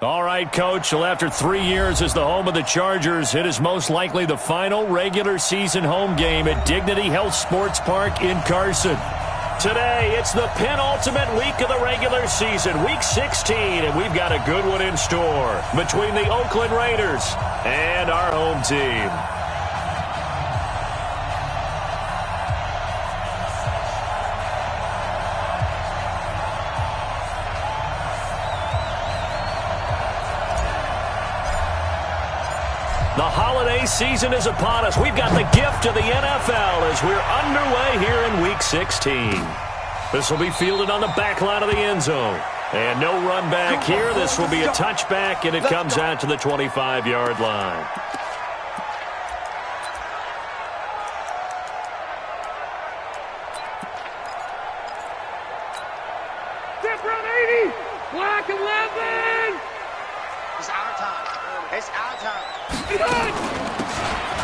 All right, Coach. Well, after 3 years as the home of the Chargers, it is most likely the final regular season home game at Dignity Health Sports Park in Carson. Today, it's the penultimate week of the regular season, Week 16, and we've got a good one in store between the Oakland Raiders and our home team. The holiday season is upon us. We've got the gift of the NFL as we're underway here in Week 16. This will be fielded on the back line of the end zone. And no run back here. This will be a touchback, and it comes out to the 25-yard line. Different 80. Black 11. It's our time. It's our time.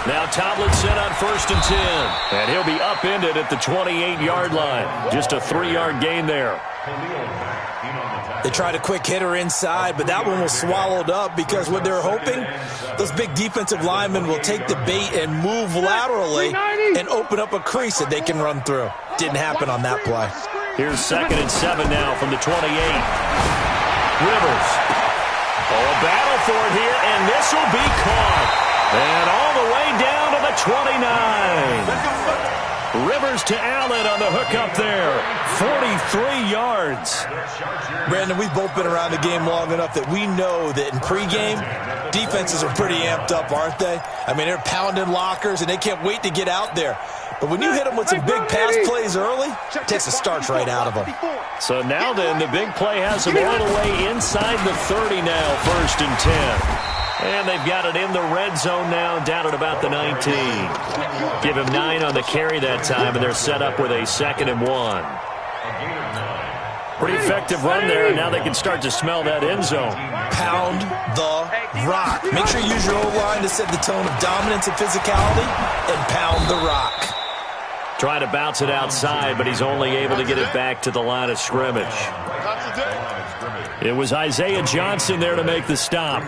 Now Tomlinson on 1st and 10. And he'll be upended at the 28-yard line. Just a 3-yard gain there. They tried a quick hitter inside, but that one was swallowed up because what they're hoping, those big defensive linemen will take the bait and move laterally and open up a crease that they can run through. Didn't happen on that play. Here's 2nd and 7 now from the 28. Rivers. Oh, a battle for it here, and this will be caught. And all the way down to the 29. Rivers to Allen on the hook up there. 43 yards. Brandon, we've both been around the game long enough that we know that in pregame, defenses are pretty amped up, aren't they? I mean, they're pounding lockers, and they can't wait to get out there. But when you hit them with some big pass plays early, it takes the starch right out of them. So now then, the big play has them all the way inside the 30 now, 1st and 10. And they've got it in the red zone now, down at about the 19. Give him 9 on the carry that time, and they're set up with a 2nd and 1. Pretty effective run there, and now they can start to smell that end zone. Pound the rock. Make sure you use your O-line to set the tone of dominance and physicality, and pound the rock. Trying to bounce it outside, but he's only able to get it back to the line of scrimmage. It was Isaiah Johnson there to make the stop.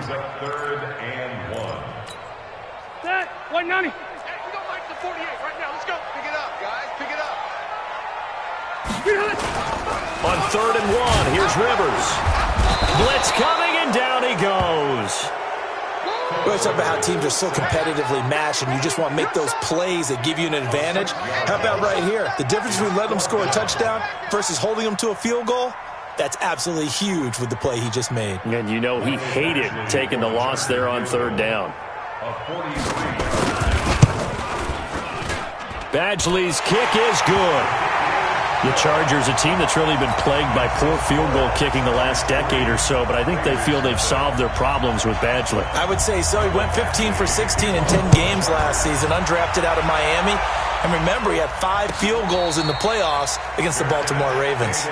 Set. 190. Hey, we don't like the 48 right now. Let's go. Pick it up, guys. Pick it up. On 3rd and 1, here's Rivers. Blitz coming, and down he goes. We always talk about how teams are so competitively matched, and you just want to make those plays that give you an advantage. How about right here? The difference between letting them score a touchdown versus holding them to a field goal, that's absolutely huge with the play he just made. And you know he hated taking the loss there on 3rd down. Badgley's kick is good. The Chargers, a team that's really been plagued by poor field goal kicking the last decade or so, but I think they feel they've solved their problems with Badgley. I would say so. He went 15 for 16 in 10 games last season, undrafted out of Miami. And remember, he had 5 field goals in the playoffs against the Baltimore Ravens.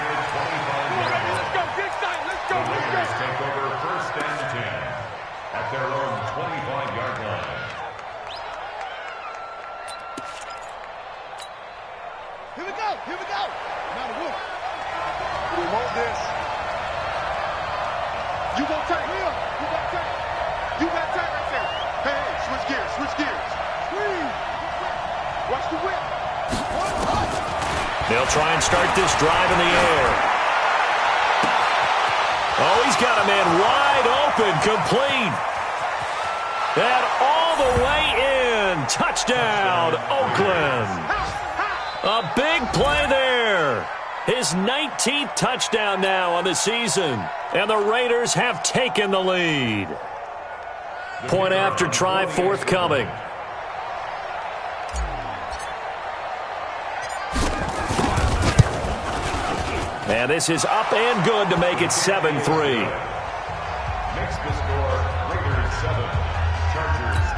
They'll try and start this drive in the air. Oh, he's got a man wide open, complete. And all the way in. Touchdown, Oakland. A big play there. His 19th touchdown now on the season. And the Raiders have taken the lead. Point after try forthcoming. And this is up and good to make it 7-3. Makes the score Raiders 7, Chargers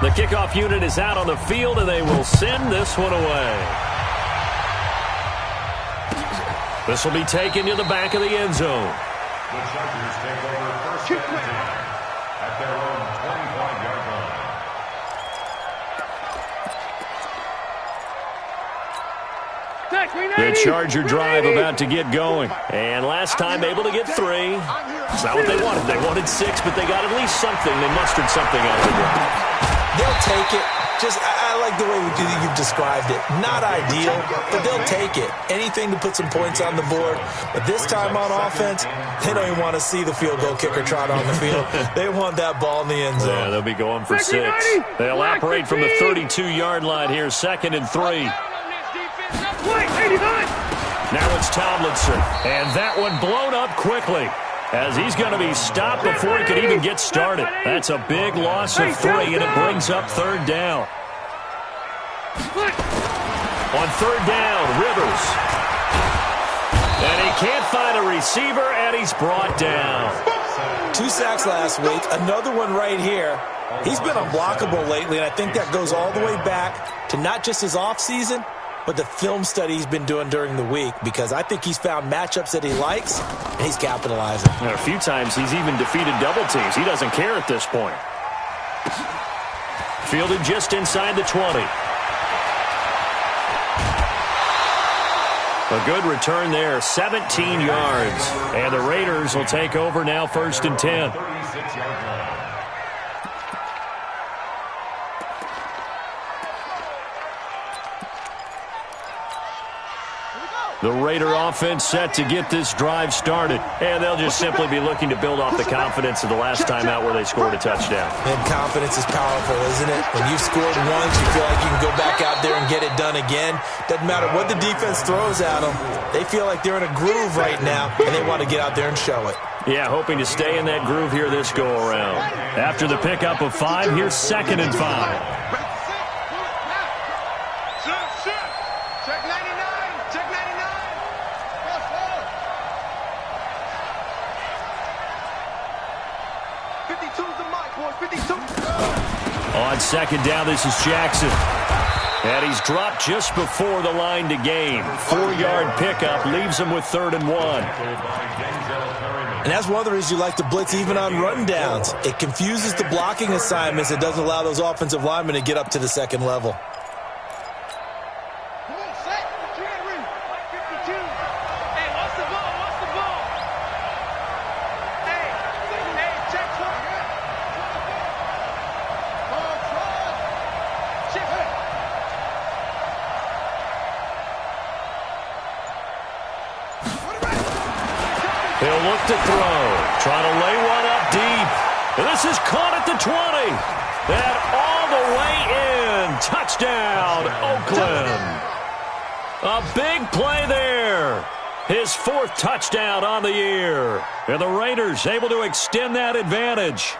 3. The kickoff unit is out on the field, and they will send this one away. This will be taken to the back of the end zone. The Chargers take over 1st and 10 at their own 25-yard line. The Charger drive about to get going. And last time able to get 3. It's not what they wanted. They wanted 6, but they got at least something. They mustered something out of the drive. They'll take it. I like the way you've described it. Not ideal, but they'll take it. Anything to put some points on the board. But this time on offense, they don't even want to see the field goal kicker trot on the field. They want that ball in the end zone. Yeah, they'll be going for 6. They'll operate from the 32-yard line here, 2nd and 3. Now it's Tomlinson, and that one blown up quickly, as he's going to be stopped before he could even get started. That's a big loss of 3, and it brings up 3rd down. On 3rd down, Rivers. And he can't find a receiver, and he's brought down. 2 sacks last week, another one right here. He's been unblockable lately, and I think that goes all the way back to not just his offseason, but the film study he's been doing during the week, because I think he's found matchups that he likes, and he's capitalizing. And a few times he's even defeated double teams. He doesn't care at this point. Fielded just inside the 20. A good return there, 17 yards. And the Raiders will take over now, 1st and 10. The Raider offense set to get this drive started. And they'll just simply be looking to build off the confidence of the last time out where they scored a touchdown. And confidence is powerful, isn't it? When you've scored once, you feel like you can go back out there and get it done again. Doesn't matter what the defense throws at them. They feel like they're in a groove right now, and they want to get out there and show it. Yeah, hoping to stay in that groove here this go-around. After the pickup of 5, here's 2nd and 5. On 2nd down, this is Jackson. And he's dropped just before the line to gain. 4-yard pickup leaves him with 3rd and 1. And that's one of the reasons you like to blitz even on rundowns. It confuses the blocking assignments. It doesn't allow those offensive linemen to get up to the 2nd level. He'll look to throw. Trying to lay one up deep. And this is caught at the 20. And all the way in. Touchdown, Oakland. A big play there. His 4th touchdown on the year. And the Raiders able to extend that advantage.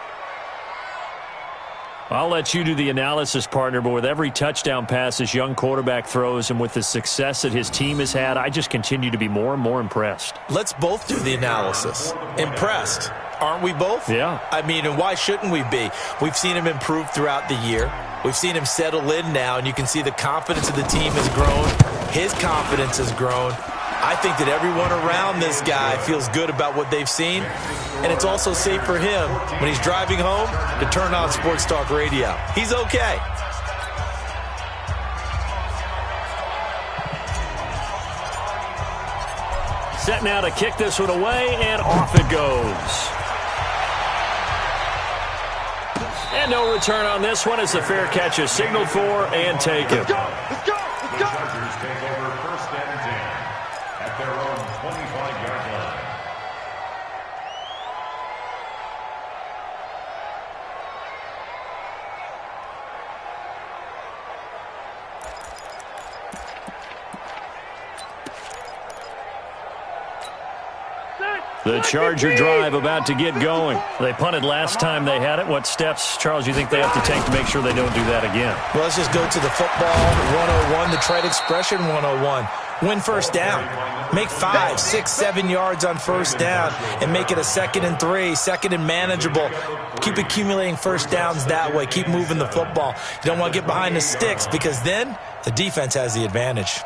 I'll let you do the analysis, partner, but with every touchdown pass this young quarterback throws and with the success that his team has had, I just continue to be more and more impressed. Let's both do the analysis. Impressed. Aren't we both? Yeah. I mean, and why shouldn't we be? We've seen him improve throughout the year. We've seen him settle in now, and you can see the confidence of the team has grown. His confidence has grown. I think that everyone around this guy feels good about what they've seen, and it's also safe for him when he's driving home to turn on Sports Talk Radio. He's okay. Set now to kick this one away, and off it goes. And no return on this one as the fair catch is signaled for and taken. Let's go! Let's go! Let's go! The Chargers take over 1st and 10 at their own 25-yard line. The Charger drive about to get going. They punted last time they had it. What steps, Charles, you think they have to take to make sure they don't do that again? Well, let's just go to the football 101, the trade expression 101. Win 1st down. Make 5, 6, 7 yards on 1st down and make it a 2nd and 3, 2nd and manageable. Keep accumulating 1st downs that way. Keep moving the football. You don't want to get behind the sticks because then the defense has the advantage.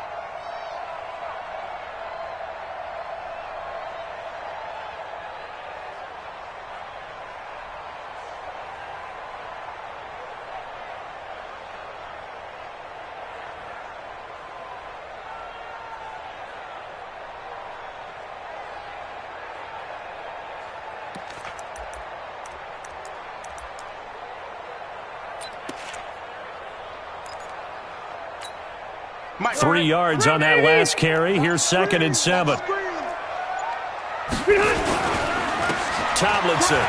3 yards on that last carry. Here's 2nd and 7. Tomlinson.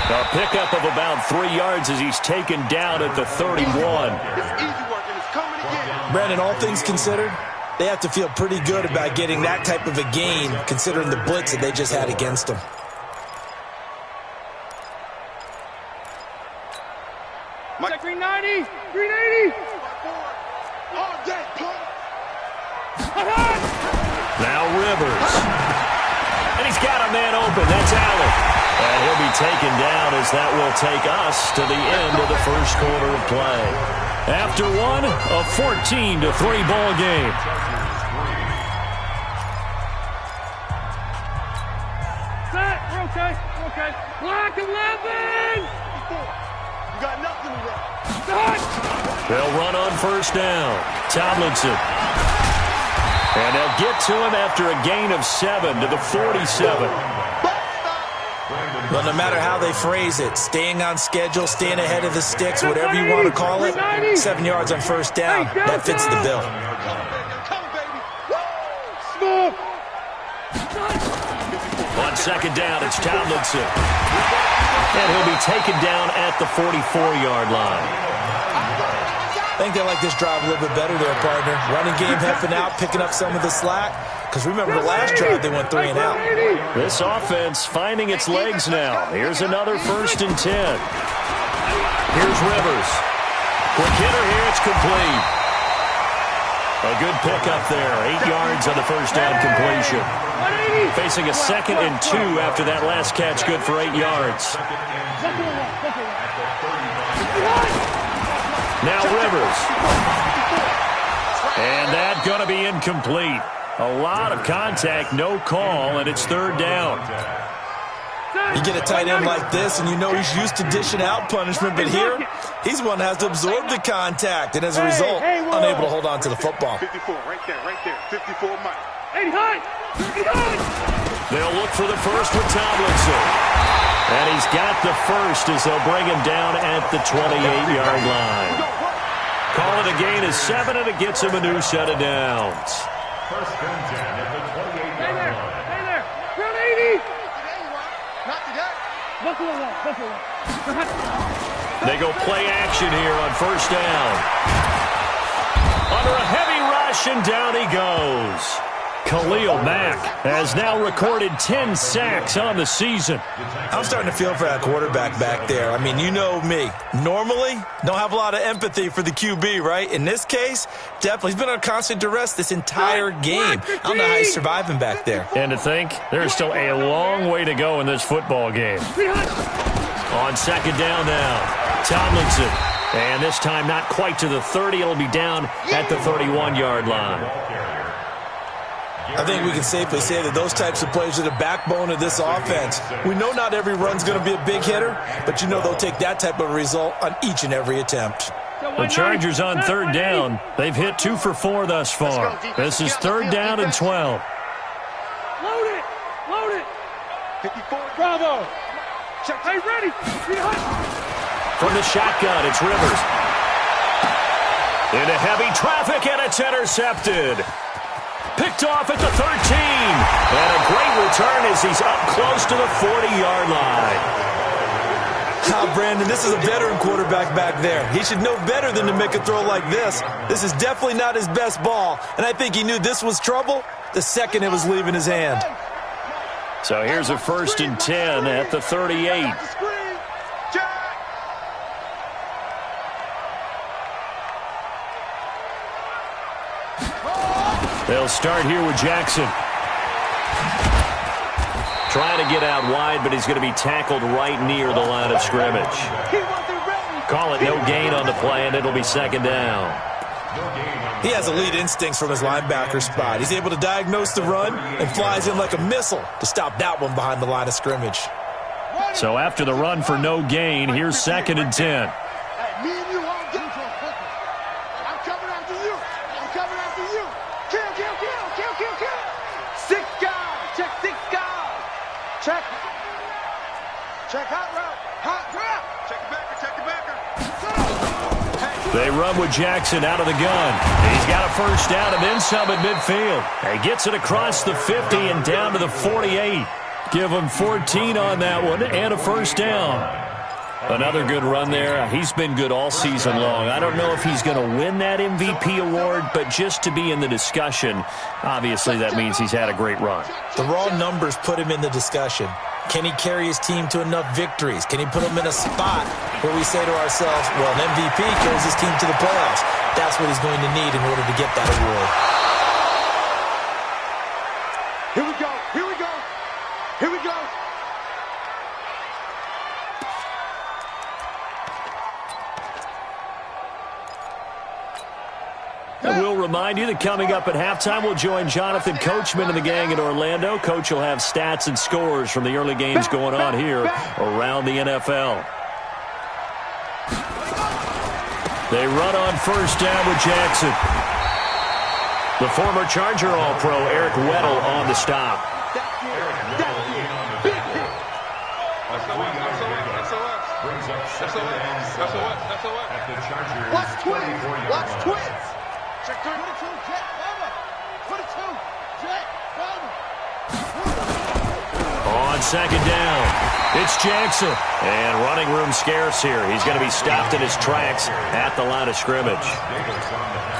A pickup of about 3 yards as he's taken down at the 31. Brandon, all things considered, they have to feel pretty good about getting that type of a gain considering the blitz that they just had against them. Check 390, 380. Now Rivers. And he's got a man open. That's Allen. And he'll be taken down as that will take us to the end of the first quarter of play. After one, a 14-3 ball game. Set, we're okay, we're okay. Black 11. You got nothing to run. Set. They'll run on first down. Tomlinson. And they'll get to him after a gain of 7 to the 47. Well, no matter how they phrase it, staying on schedule, staying ahead of the sticks, whatever you want to call it, 7 yards on first down, that fits the bill. On second down, it's Tomlinson. And he'll be taken down at the 44-yard line. I think they like this drive a little bit better there, partner. Running game helping out, picking up some of the slack. Because remember, the last drive, they went 3 and out. This offense finding its legs now. Here's another 1st and 10. Here's Rivers. Quick hitter here. It's complete. A good pickup there. 8 yards on the first down completion. Facing a 2nd and 2 after that last catch. Good for 8 yards. Now Rivers. And that's going to be incomplete. A lot of contact, no call, and it's 3rd down. You get a tight end like this, and you know he's used to dishing out punishment, but here, he's the one that has to absorb the contact, and as a result, unable to hold on to the football. 54, right there, 54 Mike. 80 high, 80 high. They'll look for the first with Tomlinson. And he's got the first as they'll bring him down at the 28-yard line. Call it a gain of 7, and it gets him a new set of downs. 1st and 10 at the 28-yard line. Stay there. Round 80. Not today. Buffalo. They go play action here on first down. Under a heavy rush, and down he goes. Khalil Mack has now recorded 10 sacks on the season. I'm starting to feel for that quarterback back there. I mean, you know me. Normally, don't have a lot of empathy for the QB, right? In this case, definitely. He's been on constant duress this entire game. I don't know how he's surviving back there. And to think, there's still a long way to go in this football game. On second down now, Tomlinson. And this time not quite to the 30. It'll be down at the 31-yard line. I think we can safely say that those types of plays are the backbone of this offense. We know not every run's going to be a big hitter, but you know they'll take that type of result on each and every attempt. The Chargers on 3rd down. They've hit 2 for 4 thus far. This is 3rd down and 12. Load it. 54. Bravo. Check. Hey, ready. From the shotgun, it's Rivers. Into heavy traffic, and it's intercepted. Picked off at the 13. And a great return as he's up close to the 40-yard line. Brandon, this is a veteran quarterback back there. He should know better than to make a throw like this. This is definitely not his best ball, and I think he knew this was trouble the second it was leaving his hand. So here's a 1st and 10 at the 38. They'll start here with Jackson. Trying to get out wide, but he's going to be tackled right near the line of scrimmage. Call it no gain on the play, and it'll be 2nd down. He has elite instincts from his linebacker spot. He's able to diagnose the run and flies in like a missile to stop that one behind the line of scrimmage. So after the run for no gain, here's 2nd and 10. run with Jackson out of the gun. He's got a first down and then some at midfield. He gets it across the 50 and down to the 48. Give him 14 on that one and a first down. Another good run there. He's been good all season long. I don't know if he's going to win that MVP award, but just to be in the discussion, obviously that means he's had a great run. The raw numbers put him in the discussion. Can he carry his team to enough victories? Can he put them in a spot where we say to ourselves, well, an MVP carries his team to the playoffs. That's what he's going to need in order to get that award. Here we go. Here we go. Here we go. And we'll remind you that coming up at halftime, we'll join Jonathan Coachman and the gang in Orlando. Coach will have stats and scores from the early games going on here around the NFL. They run on first down with Jackson. The former Charger All-Pro Eric Weddle on the stop. Watch twins. Watch twins. Check 22, Jet, Bama. 22, Jet, Bama. On second down, it's Jackson. And running room scarce here. He's going to be stopped in his tracks at the line of scrimmage.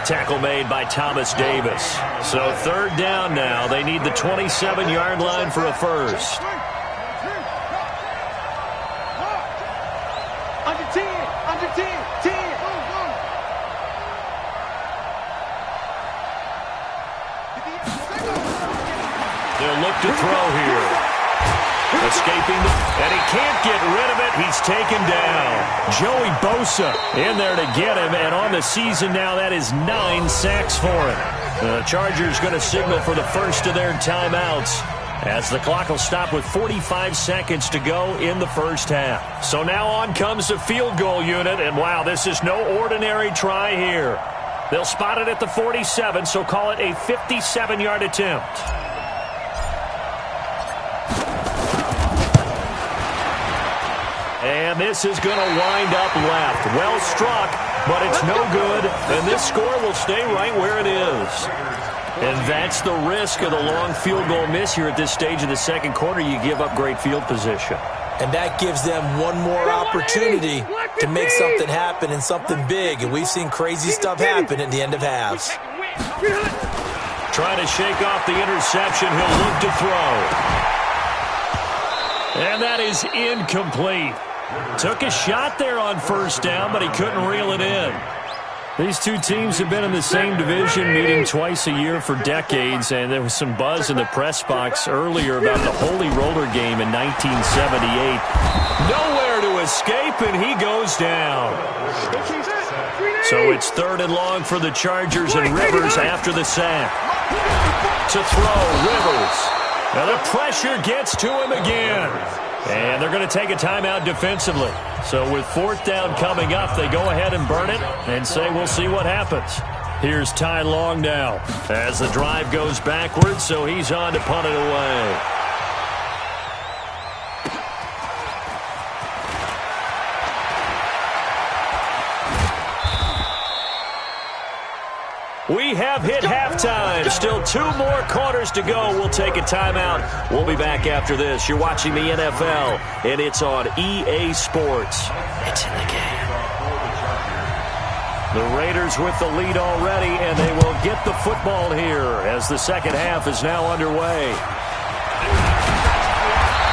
Tackle made by Thomas Davis. So third down now. They need the 27-yard line for a first. Under 10, under 10, 10. They'll look to throw here. Escaping, and he can't get rid of it. He's taken down. Joey Bosa in there to get him, and on the season now, that is 9 sacks for him. The Chargers going to signal for the first of their timeouts as the clock will stop with 45 seconds to go in the first half. So now on comes the field goal unit, and wow, this is no ordinary try here. They'll spot it at the 47, so call it a 57-yard attempt. And this is going to wind up left. Well struck, but it's no good. And this score will stay right where it is. And that's the risk of the long field goal miss here at this stage of the second quarter. You give up great field position. And that gives them one more opportunity to make something happen and something big. And we've seen crazy stuff happen at the end of halves. Trying to shake off the interception. He'll look to throw. And that is incomplete. Took a shot there on first down, but he couldn't reel it in. These two teams have been in the same division, meeting twice a year for decades, and there was some buzz in the press box earlier about the Holy Roller game in 1978. Nowhere to escape, and he goes down. So it's third and long for the Chargers, and Rivers after the sack. To throw, Rivers. Now the pressure gets to him again. And they're going to take a timeout defensively. So with fourth down coming up, they go ahead and burn it and say we'll see what happens. Here's Ty Long now as the drive goes backwards, so he's on to punt it away. We have hit halftime. Still 2 more quarters to go. We'll take a timeout. We'll be back after this. You're watching the NFL, and it's on EA Sports. It's in the game. The Raiders with the lead already, and they will get the football here as the second half is now underway.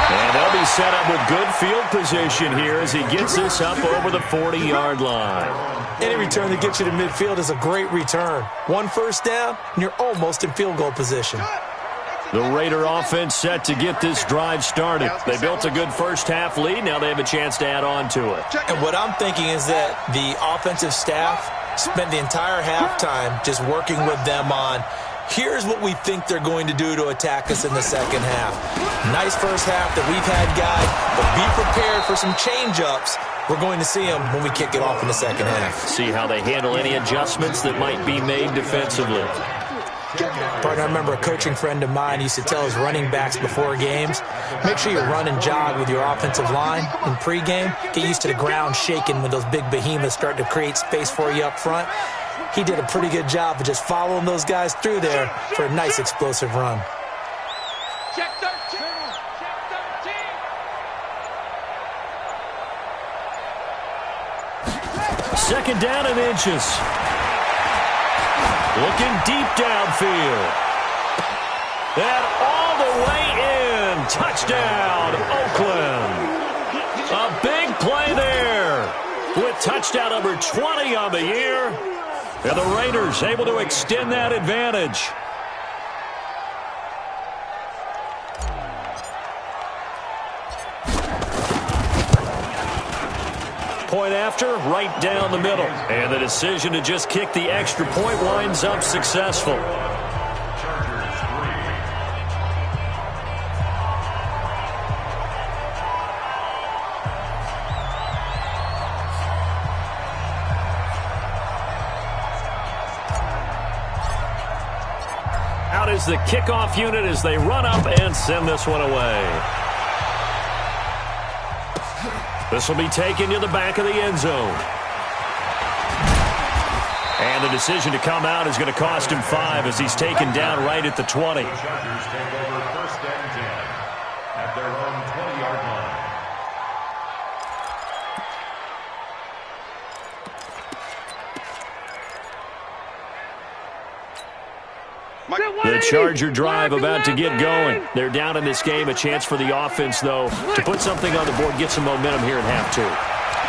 And they'll be set up with good field position here as he gets this up over the 40-yard line. Any return that gets you to midfield is a great return. One first down, and you're almost in field goal position. The Raider offense set to get this drive started. They built a good first half lead. Now they have a chance to add on to it. And what I'm thinking is that the offensive staff spent the entire halftime just working with them on, here's what we think they're going to do to attack us in the second half. Nice first half that we've had, guys, but be prepared for some change-ups. We're going to see them when we kick it off in the second half. See how they handle any adjustments that might be made defensively. Partner, I remember a coaching friend of mine used to tell his running backs before games, make sure you run and jog with your offensive line in pregame. Get used to the ground shaking when those big behemoths start to create space for you up front. He did a pretty good job of just following those guys through there for a nice explosive run. Check 13. Second down and inches. Looking deep downfield. And all the way in. Touchdown, Oakland. A big play there with touchdown number 20 on the year. And the Raiders able to extend that advantage. Point after, right down the middle. And the decision to just kick the extra point winds up successful. Out is the kickoff unit as they run up and send this one away. This will be taken to the back of the end zone. And the decision to come out is going to cost him 5 as he's taken down right at the 20. The Chargers take over 1st and 10 at their own 20-yard line. The Charger drive about to get going. They're down in this game. A chance for the offense, though, to put something on the board, get some momentum here in half 2.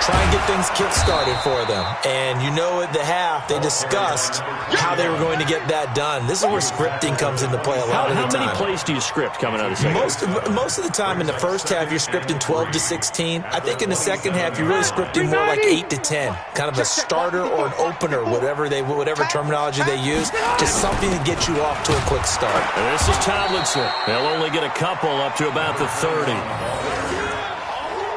Try and get things kick-started for them. And you know at the half, they discussed how they were going to get that done. This is where scripting comes into play a lot of the time. How many plays do you script coming out of the second? Most of the time in the first half, you're scripting 12 to 16. I think in the second half, you're really scripting more like 8 to 10. Kind of a starter or an opener, whatever terminology they use. Just something to get you off to a quick start. And this is Tomlinson. They'll only get a couple up to about the 30.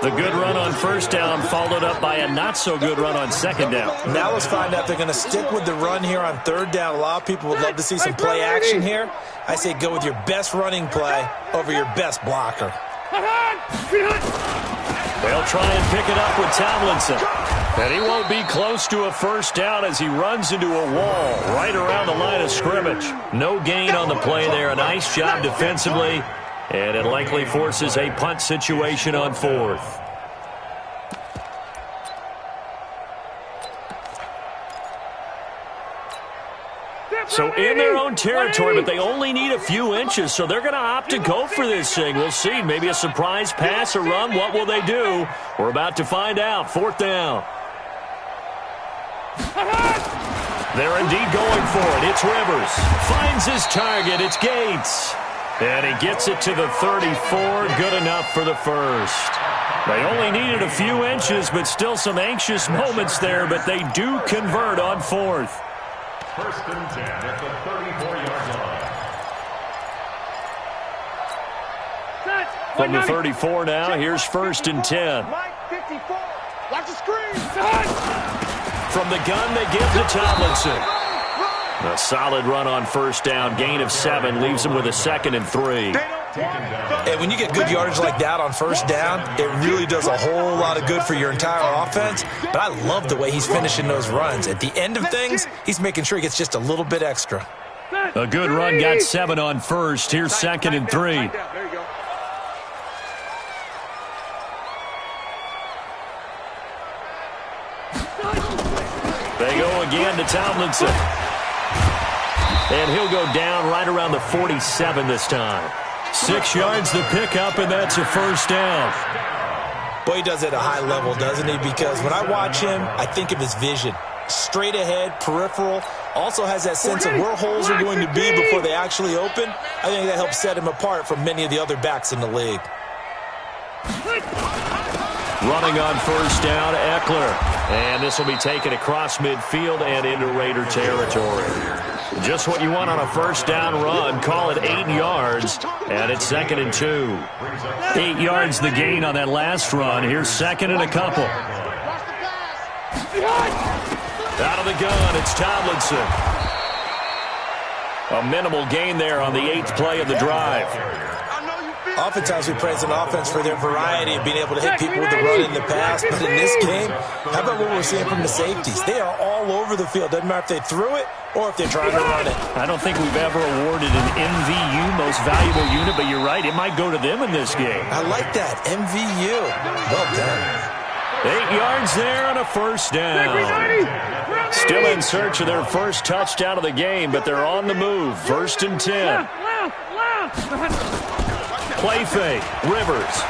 The good run on first down followed up by a not-so-good run on second down. Now let's find out if they're going to stick with the run here on third down. A lot of people would love to see some play action here. I say go with your best running play over your best blocker. They'll try and pick it up with Tomlinson. And he won't be close to a first down as he runs into a wall right around the line of scrimmage. No gain on the play there. A nice job defensively. And it likely forces a punt situation on 4th. So in their own territory, but they only need a few inches, so they're going to opt to go for this thing. We'll see. Maybe a surprise pass or run. What will they do? We're about to find out. 4th down. They're indeed going for it. It's Rivers. Finds his target. It's Gates. And he gets it to the 34. Good enough for the first. They only needed a few inches, but still some anxious moments there, but they do convert on 4th. 1st and 10 at the 34-yard line. From the 34 now, here's 1st and 10. Mike 54. Watch the screen. From the gun, they give to Tomlinson. A solid run on first down. Gain of 7 leaves him with a 2nd and 3. And when you get good yardage like that on first down, it really does a whole lot of good for your entire offense. But I love the way he's finishing those runs. At the end of things, he's making sure he gets just a little bit extra. A good run, got 7 on first. Here's 2nd and 3. There you go. They go again to Tomlinson. And he'll go down right around the 47 this time. 6 yards the pickup, and that's a first down. Boy, he does it at a high level, doesn't he? Because when I watch him, I think of his vision. Straight ahead, peripheral. Also has that sense of where holes are going to be before they actually open. I think that helps set him apart from many of the other backs in the league. Running on first down, Eckler. And this will be taken across midfield and into Raider territory. Just what you want on a first down run. Call it 8 yards, and it's 2nd and 2. 8 yards the gain on that last run. Here's 2nd and a couple. Out of the gun, it's Tomlinson. A minimal gain there on the 8th play of the drive. Oftentimes we praise an offense for their variety of being able to hit people with the run in the pass. But in this game, how about what we're seeing from the safeties? They are all over the field. Doesn't matter if they threw it or if they're trying to run it. I don't think we've ever awarded an MVU, most valuable unit, but you're right. It might go to them in this game. I like that. MVU. Well done. 8 yards there on a first down. Still in search of their first touchdown of the game, but they're on the move. 1st and 10. Play fake. Rivers.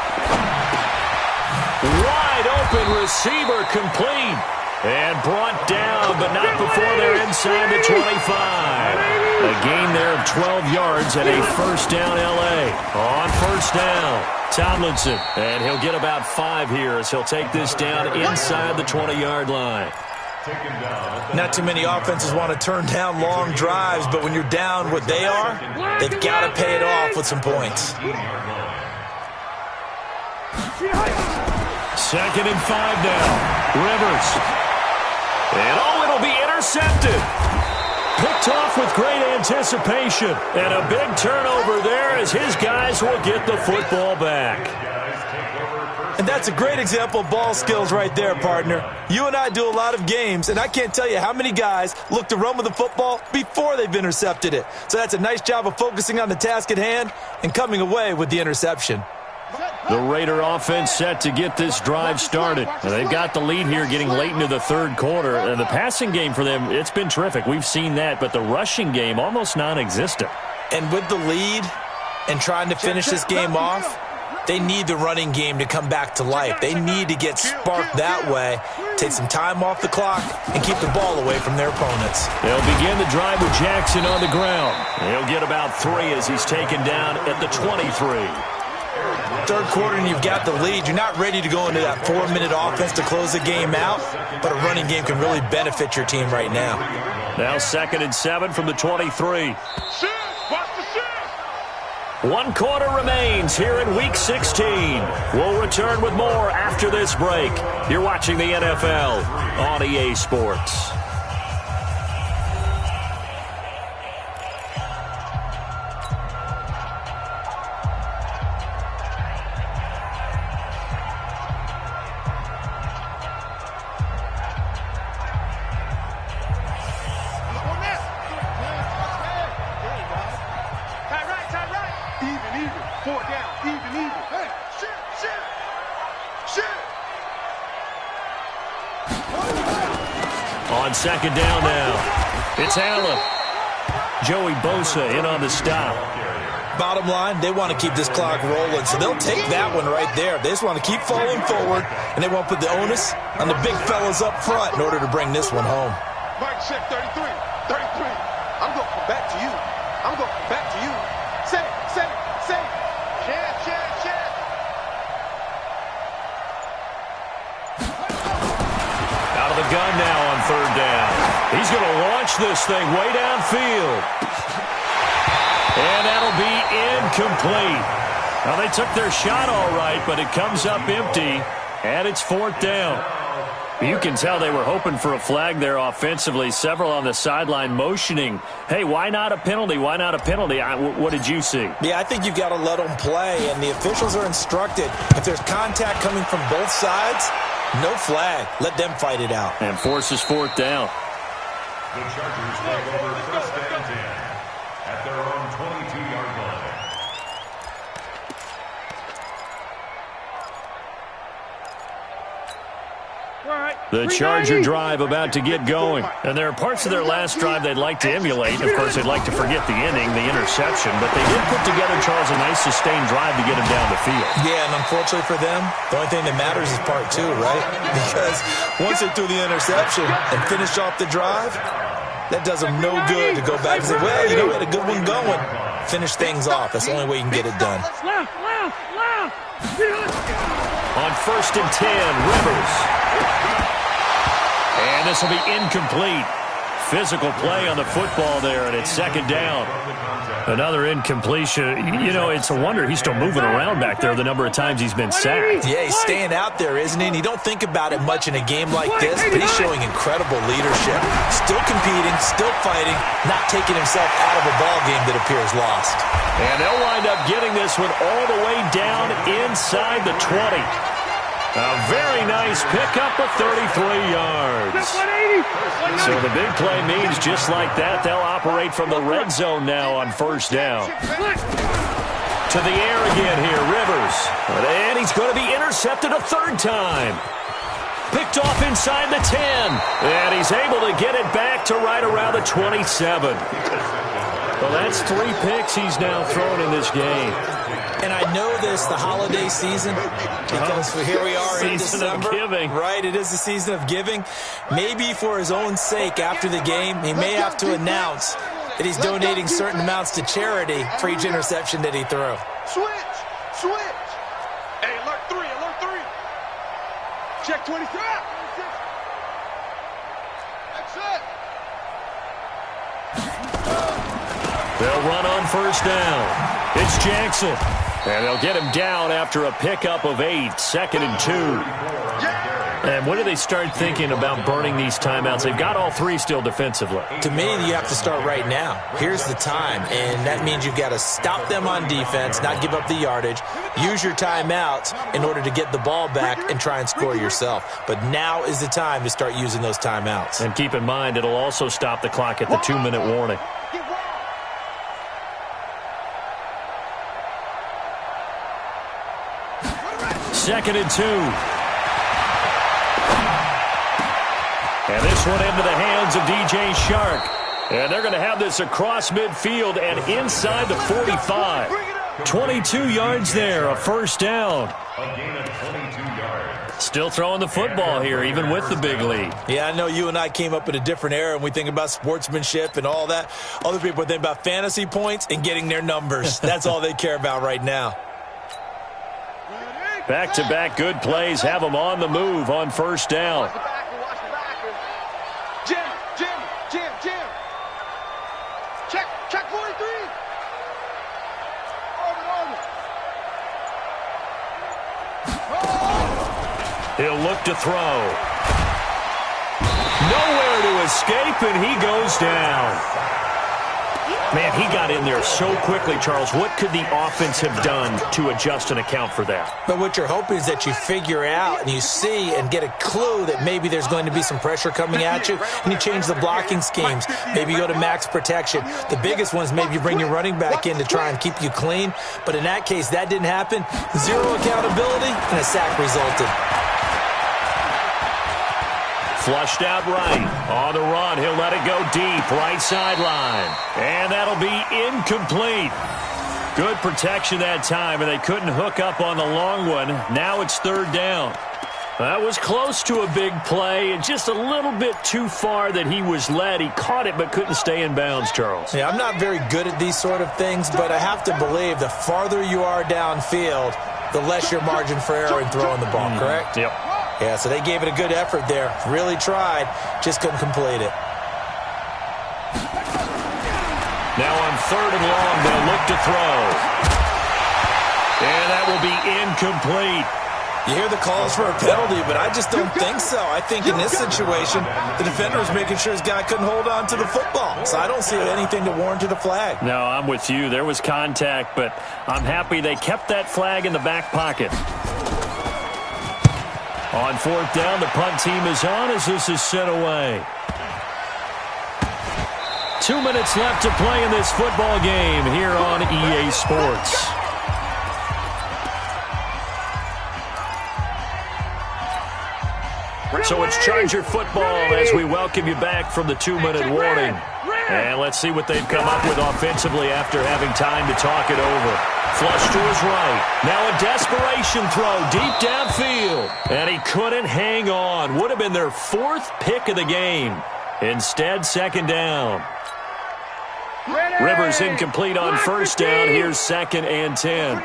Wide open receiver complete. And brought down, but not before they're inside the 25. A gain there of 12 yards and a first down L.A. On first down, Tomlinson. And he'll get about 5 here as he'll take this down inside the 20-yard line. Not too many offenses want to turn down long drives, but when you're down what they are, they've got to pay it off with some points. 2nd and 5 now. Rivers. And it'll be intercepted. Picked off with great anticipation. And a big turnover there as his guys will get the football back. And that's a great example of ball skills right there, partner. You and I do a lot of games, and I can't tell you how many guys look to run with the football before they've intercepted it. So that's a nice job of focusing on the task at hand and coming away with the interception. The Raider offense set to get this drive started. They've got the lead here getting late into the 3rd quarter. The passing game for them, it's been terrific. We've seen that, but the rushing game almost non-existent. And with the lead and trying to finish this game off, they need the running game to come back to life. They need to get sparked that way, take some time off the clock, and keep the ball away from their opponents. They'll begin the drive with Jackson on the ground. He'll get about 3 as he's taken down at the 23. 3rd quarter and you've got the lead. You're not ready to go into that 4-minute offense to close the game out, but a running game can really benefit your team right now. Now 2nd and 7 from the 23. 1 quarter remains here in Week 16. We'll return with more after this break. You're watching the NFL on EA Sports. On 2nd down now, it's Allen. Joey Bosa in on the stop. Bottom line, they want to keep this clock rolling, so they'll take that one right there. They just want to keep falling forward, and they won't put the onus on the big fellas up front in order to bring this one home. Mike, check 33. 33. I'm going to come back to you. I'm going to come back to you. Say it. Out of the gun now on 3rd down. He's going to launch this thing way downfield. And that'll be incomplete. Now, they took their shot all right, but it comes up empty, and it's 4th down. You can tell they were hoping for a flag there offensively. Several on the sideline motioning, hey, why not a penalty? Why not a penalty? What did you see? Yeah, I think you've got to let them play, and the officials are instructed. If there's contact coming from both sides, no flag. Let them fight it out. And forces 4th down. The Chargers take over 1st and 10 at their own 22-yard line. The Charger drive about to get going. And there are parts of their last drive they'd like to emulate. Of course, they'd like to forget the inning, the interception. But they did put together, Charles, a nice sustained drive to get him down the field. Yeah, and unfortunately for them, the only thing that matters is part 2, right? Because once they threw the interception and finished off the drive, that does them no good to go back and say, well, you know, we had a good one going. Finish things off. That's the only way you can get it done. On 1st and 10, Rivers. And this will be incomplete. physical play on the football there, and it's second down. Another incompletion. You know, it's a wonder he's still moving around back there the number of times he's been sacked. Yeah, he's staying out there, isn't he? And you don't think about it much in a game like this, but he's showing incredible leadership. Still competing, still fighting, not taking himself out of a ball game that appears lost. And they'll wind up getting this one all the way down inside the 20. A very nice pickup of 33 yards. So the big play means just like that, they'll operate from the red zone now on first down. To the air again here, Rivers. And he's going to be intercepted a third time. Picked off inside the 10. And he's able to get it back to right around the 27. Well, that's 3 picks he's now thrown in this game. And I know this, the holiday season, because here we are in December. Of giving. Right, it is the season of giving. Maybe for his own sake after the game, he may have to announce that he's donating certain amounts to charity for each interception that he threw. Switch. Hey, alert 3. Check 23. That's it. They'll run on first down. It's Jackson. And they'll get him down after a pickup of 8, second and 2. And when do they start thinking about burning these timeouts? They've got all 3 still defensively. To me, you have to start right now. Here's the time, and that means you've got to stop them on defense, not give up the yardage, use your timeouts in order to get the ball back and try and score yourself. But now is the time to start using those timeouts. And keep in mind, it'll also stop the clock at the 2-minute warning. Second and 2. And this one into the hands of DJ Shark. And they're going to have this across midfield and inside the 45. 22 yards there, a first down. A gain of 22 yards. Still throwing the football here, even with the big lead. Yeah, I know you and I came up in a different era, and we think about sportsmanship and all that. Other people think about fantasy points and getting their numbers. That's all they care about right now. Back-to-back good plays have them on the move on first down. Watch the backer. Jim. Check 43. He'll look to throw. Nowhere to escape, and he goes down. Man, he got in there so quickly, Charles. What could the offense have done to adjust and account for that? But what you're hoping is that you figure out and you see and get a clue that maybe there's going to be some pressure coming at you, and you change the blocking schemes. Maybe you go to max protection. The biggest one is maybe you bring your running back in to try and keep you clean. But in that case, that didn't happen. 0 accountability, and a sack resulted. Flushed out right. On the run, he'll let it go deep. Right sideline. And that'll be incomplete. Good protection that time, and they couldn't hook up on the long one. Now it's third down. That was close to a big play, and just a little bit too far that he was led. He caught it but couldn't stay in bounds, Charles. Yeah, I'm not very good at these sort of things, but I have to believe the farther you are downfield, the less your margin for error in throwing the ball, correct? Yep. Yeah, so they gave it a good effort there. Really tried, just couldn't complete it. Now on third and long, they'll look to throw. And that will be incomplete. You hear the calls for a penalty, but I just don't think so. I think in this situation, the defender was making sure his guy couldn't hold on to the football. So I don't see anything to warrant a flag. No, I'm with you. There was contact, but I'm happy they kept that flag in the back pocket. On fourth down, the punt team is on as this is set away. 2 minutes left to play in this football game here on EA Sports. So it's Charger football as we welcome you back from the 2-minute warning. And let's see what they've come up with offensively after having time to talk it over. Flush to his right. Now a desperation throw deep downfield. And he couldn't hang on. Would have been their 4th pick of the game. Instead, second down. Rivers incomplete on first down. Here's 2nd and 10.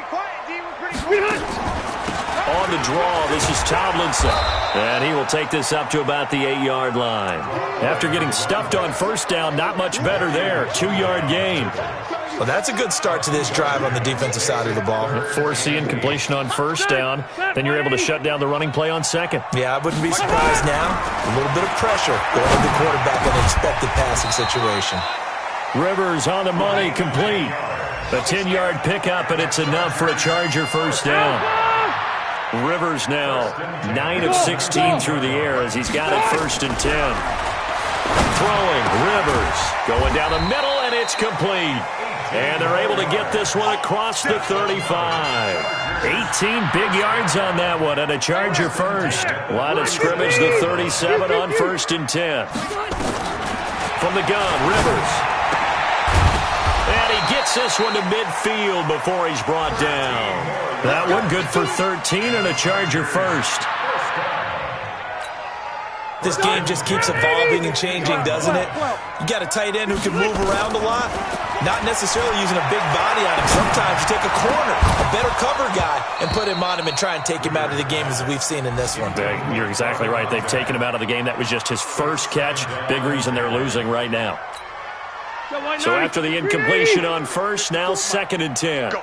on the draw. This is Tomlinson. And he will take this up to about the 8-yard line. After getting stuffed on first down, not much better there. 2-yard gain. Well, that's a good start to this drive on the defensive side of the ball. Foreseeing completion on first down. Then you're able to shut down the running play on second. Yeah, I wouldn't be surprised now. A little bit of pressure going to the quarterback in an expected passing situation. Rivers on the money, complete. A 10-yard pickup, and it's enough for a Charger first down. Rivers now 9 of 16 through the air as he's got it 1st and 10. Throwing, Rivers going down the middle, and it's complete. And they're able to get this one across the 35. 18 big yards on that one, and a Charger first. Line of scrimmage, the 37 on 1st and 10. From the gun, Rivers. And he gets this one to midfield before he's brought down. That one good for 13 and a Charger first. This game just keeps evolving and changing, doesn't it? You got a tight end who can move around a lot, not necessarily using a big body on him. Sometimes you take a corner, a better cover guy, and put him on him and try and take him out of the game as we've seen in this one. You're exactly right. They've taken him out of the game. That was just his first catch. Big reason they're losing right now. So after the incompletion on first, now 2nd and 10. Go!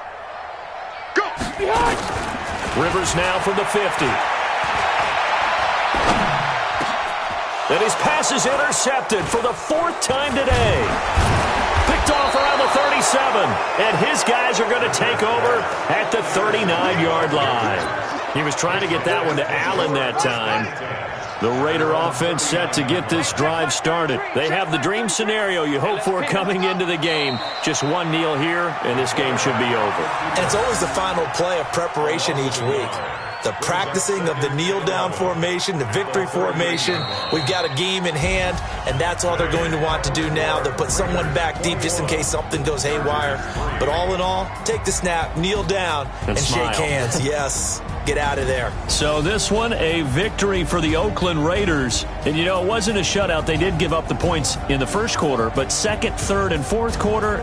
Rivers now from the 50. And his pass is intercepted for the 4th time today. Picked off around the 37. And his guys are going to take over at the 39-yard line. He was trying to get that one to Allen that time. The Raider offense set to get this drive started. They have the dream scenario you hope for coming into the game. Just one kneel here, and this game should be over. And it's always the final play of preparation each week. The practicing of the kneel-down formation, the victory formation. We've got a game in hand, and that's all they're going to want to do now. They'll put someone back deep just in case something goes haywire. But all in all, take the snap, kneel down, and shake hands. Yes. Get out of there. So this one, a victory for the Oakland Raiders. And, you know, it wasn't a shutout. They did give up the points in the first quarter, but second, third, and fourth quarter,